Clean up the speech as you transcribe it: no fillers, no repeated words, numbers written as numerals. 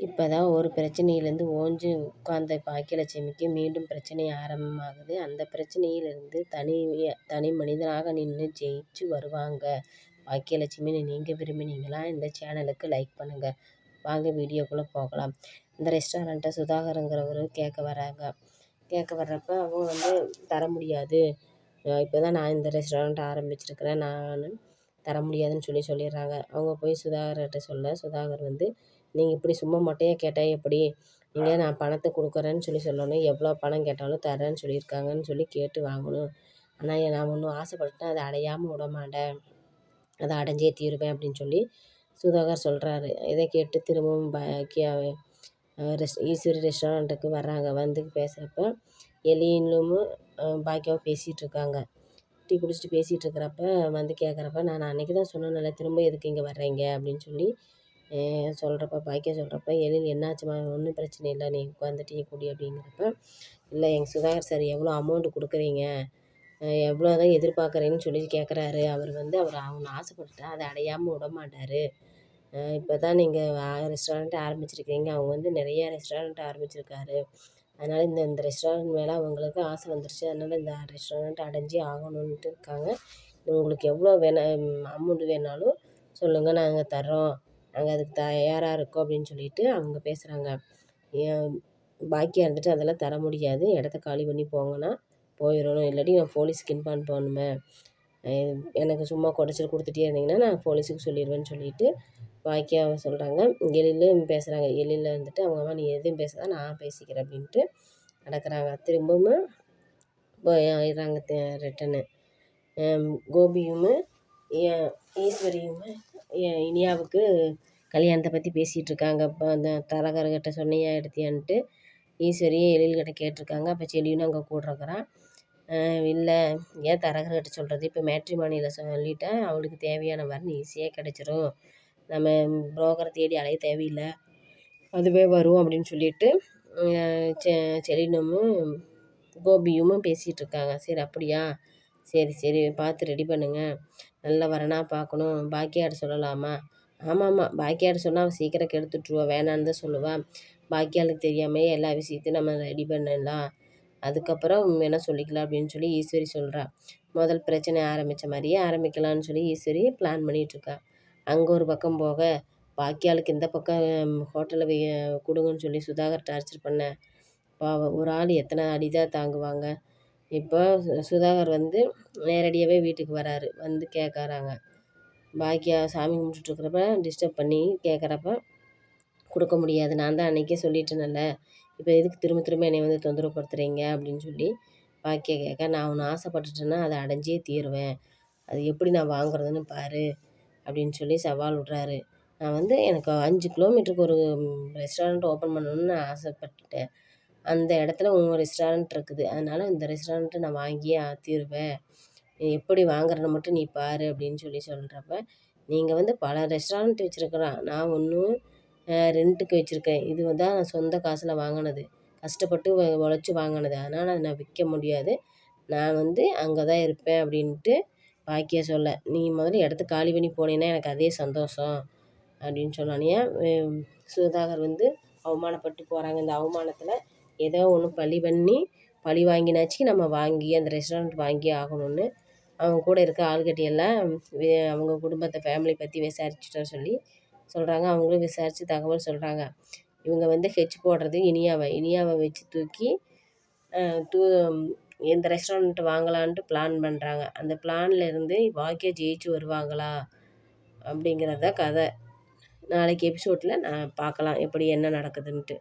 இப்போ தான் ஒரு பிரச்சனையிலேருந்து ஓஞ்சு உட்கார்ந்த பாக்கியலட்சுமிக்கு மீண்டும் பிரச்சனை ஆரம்பமாகுது. அந்த பிரச்சனையிலிருந்து தனி மனிதனாக நின்று ஜெயிச்சு வருவாங்க பாக்கியலட்சுமின்னு நீங்கள் விரும்பினீங்களா? இந்த சேனலுக்கு லைக் பண்ணுங்கள். வாங்க வீடியோக்குள்ளே போகலாம். இந்த ரெஸ்டாரண்ட்டை சுதாகருங்கிறவர் கேட்க வர்றப்ப அவங்க தர முடியாது. இப்போ தான் நான் இந்த ரெஸ்டாரண்ட் ஆரம்பிச்சிருக்கிறேன், நான் தர முடியாதுன்னு சொல்லிடுறாங்க. அவங்க போய் சுதாகர்கிட்ட சுதாகர் நீங்கள் இப்படி சும்மா மொட்டையாக கேட்டால் எப்படி? நீங்கள் நான் பணத்தை கொடுக்குறேன்னு சொல்லணும். எவ்வளோ பணம் கேட்டாலும் தரேன்னு சொல்லியிருக்காங்கன்னு சொல்லி கேட்டு வாங்கணும். ஆனால் நான் ஒன்றும் ஆசைப்பட்டுட்டேன், அதை அடையாமல் விட மாட்டேன், அதை அடைஞ்சே தீருவேன் அப்படின்னு சொல்லி சுதாகர் சொல்கிறாரு. இதை கேட்டு திரும்பவும் ஈஸ்வரி ரெஸ்டாரண்ட்டுக்கு வர்றாங்க. பேசுகிறப்ப எலினும் பாக்கியாவும் பேசிகிட்டு இருக்காங்க. டீ குடிச்சிட்டு பேசிகிட்டு இருக்கிறப்ப கேட்குறப்ப நான் அன்றைக்கி தான் சொன்னேன்ல, திரும்ப எதுக்கு இங்கே வர்றீங்க அப்படின்னு சொல்லி சொல்கிறப்ப பாக்கியா சொல்கிறப்ப எழில் என்னாச்சுமா? ஒன்றும் பிரச்சனை இல்லை, நீ உட்காந்து டீ குடி அப்படிங்கிறப்ப, இல்லை எங்கள் சுதாகர் சார் எவ்வளோ அமௌண்ட்டு கொடுக்குறீங்க, எவ்வளோ தான் எதிர்பார்க்குறேன்னு சொல்லி கேட்குறாரு. அவர் அவங்க ஆசைப்பட்டுட்டா அதை அடையாமல் விட மாட்டார். இப்போ தான் நீங்கள் ரெஸ்டாரண்ட் ஆரம்பிச்சிருக்கீங்க, அவங்க நிறைய ரெஸ்டாரண்ட் ஆரம்பிச்சிருக்காரு. அதனால் இந்த ரெஸ்டாரண்ட் மேலே அவங்களுக்கு ஆசை வந்துருச்சு. அதனால் இந்த ரெஸ்டாரண்ட் அடைஞ்சே ஆகணுன்ட்டு இருக்காங்க. உங்களுக்கு எவ்வளோ அமௌண்ட் வேணாலும் சொல்லுங்கள், நாங்கள் தர்றோம், நாங்கள் அதுக்கு தயாராக இருக்கோம் அப்படின்னு சொல்லிட்டு அவங்க பேசுகிறாங்க. பாக்கியா அதெல்லாம் தர முடியாது, இடத்த காலி பண்ணி போங்கன்னா போயிடணும், இல்லாட்டி நான் போலீஸுக்கு இன்ஃபார்ம் பண்ணுவேன், எனக்கு சும்மா குடைச்சல் கொடுத்துட்டே இருந்தீங்கன்னா நான் போலீஸுக்கு சொல்லிடுவேன்னு சொல்லிட்டு பாக்கியா சொல்கிறாங்க. எழிலும் பேசுகிறாங்க. எழில் அவங்க அம்மா நீ எதுவும் பேசாத, நான் பேசிக்கிறேன் அப்படின்ட்டு நடக்கிறாங்க. திரும்பவும் போயிடுறாங்க ரிட்டனு. கோபியும் ஈஸ்வரியும் இனியாவுக்கு கல்யாணத்தை பற்றி பேசிகிட்டு இருக்காங்க. இப்போ அந்த தரகர்கிட்ட சொன்னியா எடுத்தியான்ட்டு ஈஸ்வரியும் எழில்கிட்ட கேட்டிருக்காங்க. அப்போ செலியும் அங்கே கூடுறக்குறான். இல்லை, ஏன் தரகர்கிட்ட சொல்கிறது, இப்போ மேட்ரிமோனியில் சொல்லிட்டா அவளுக்கு தேவையான வரன் ஈஸியாக கிடச்சிரும், நம்ம புரோக்கரை தேடி அலைய தேவையில்லை, அதுவே வரும் அப்படின்னு சொல்லிட்டு செலினும் கோபியும் பேசிகிட்டு இருக்காங்க. சரி அப்படியா, சரி பார்த்து ரெடி பண்ணுங்கள், நல்ல வரனாக பார்க்கணும். பாக்கியாட்ட சொல்லலாமா? ஆமாம், பாக்கியாட்ட சொன்னால் அவன் சீக்கிரம் கெடுத்துட்ருவா, வேணான்னு தான் சொல்லுவாள். பாக்கியாளுக்கு தெரியாமே எல்லா விஷயத்தையும் நம்ம ரெடி பண்ணலாம், அதுக்கப்புறம் வேணால் சொல்லிக்கலாம் அப்படின்னு சொல்லி ஈஸ்வரி சொல்கிறா. முதல் பிரச்சனை ஆரம்பித்த மாதிரியே ஆரம்பிக்கலான்னு சொல்லி ஈஸ்வரி பிளான் பண்ணிகிட்ருக்கா. அங்கே ஒரு பக்கம் போக பாக்கியாளுக்கு இந்த பக்கம் ஹோட்டலில் கொடுங்கன்னு சொல்லி சுதாகர் டார்ச்சர் பண்ண பாவம், ஒரு ஆள் எத்தனை அடிதான் தாங்குவாங்க. இப்போ சுதாகர் நேரடியாகவே வீட்டுக்கு வராரு. கேட்குறாங்க. பாக்கியா சாமி கும்பிட்டுட்ருக்கிறப்ப டிஸ்டர்ப் பண்ணி கேட்குறப்ப கொடுக்க முடியாது, நான் தான் அன்றைக்கே சொல்லிட்டேனல்ல, இப்போ எதுக்கு திரும்ப என்னை தொந்தரவுப்படுத்துகிறீங்க அப்படின்னு சொல்லி பாக்கியா கேட்க, நான் ஒன்று ஆசைப்பட்டுட்டேன்னா அதை அடைஞ்சே தீருவேன், அது எப்படி நான் வாங்குறதுன்னு பாரு அப்படின்னு சொல்லி சவால் விட்றாரு. நான் எனக்கு 5 கிலோமீட்டருக்கு ஒரு ரெஸ்டாரண்ட் ஓப்பன் பண்ணணுன்னு நான் ஆசைப்பட்டுட்டேன், அந்த இடத்துல உங்கள் ரெஸ்டாரண்ட் இருக்குது, அதனால் இந்த ரெஸ்டாரண்ட்டை நான் வாங்கியே தீருவேன், எப்படி வாங்குறேன்னு மட்டும் நீ பாரு அப்படின்னு சொல்லி சொல்கிறப்ப, நீங்கள் பல ரெஸ்டாரண்ட் வச்சுருக்குறான், நான் ஒன்றும் ரெண்ட்டுக்கு வச்சுருக்கேன், இது நான் சொந்த காசில் வாங்கினது, கஷ்டப்பட்டு உழைச்சி வாங்கினது, அதனால் அதை நான் விற்க முடியாது, நான் அங்கே தான் இருப்பேன் அப்படின்ட்டு பாக்கியா சொல்ல, நீ முதல்ல இடத்த காலி பண்ணி போனேன்னா எனக்கு அதே சந்தோஷம் அப்படின்னு சொன்னானியா. சுதாகர் அவமானப்பட்டு போகிறாங்க. இந்த அவமானத்தில் ஏதோ ஒன்று பழி வாங்கினாச்சு நம்ம வாங்கி அந்த ரெஸ்டாரண்ட் வாங்கி ஆகணும்னு அவங்க கூட இருக்க ஆள்கிட்டையெல்லாம் அவங்க குடும்பத்தை ஃபேமிலி பற்றி விசாரிச்சுட்டு சொல்லி சொல்கிறாங்க. அவங்களும் விசாரித்து தகவல் சொல்கிறாங்க. இவங்க ஹெச் போடுறது இனியாவை வச்சு தூக்கி இந்த ரெஸ்டாரண்ட் வாங்கலான்ட்டு பிளான் பண்ணுறாங்க. அந்த பிளானில் இருந்து பாக்கியா ஜெயிச்சு வருவாங்களா அப்படிங்கிறத கதை. நாளைக்கு எபிசோடில் நான் பார்க்கலாம் எப்படி என்ன நடக்குதுன்ட்டு.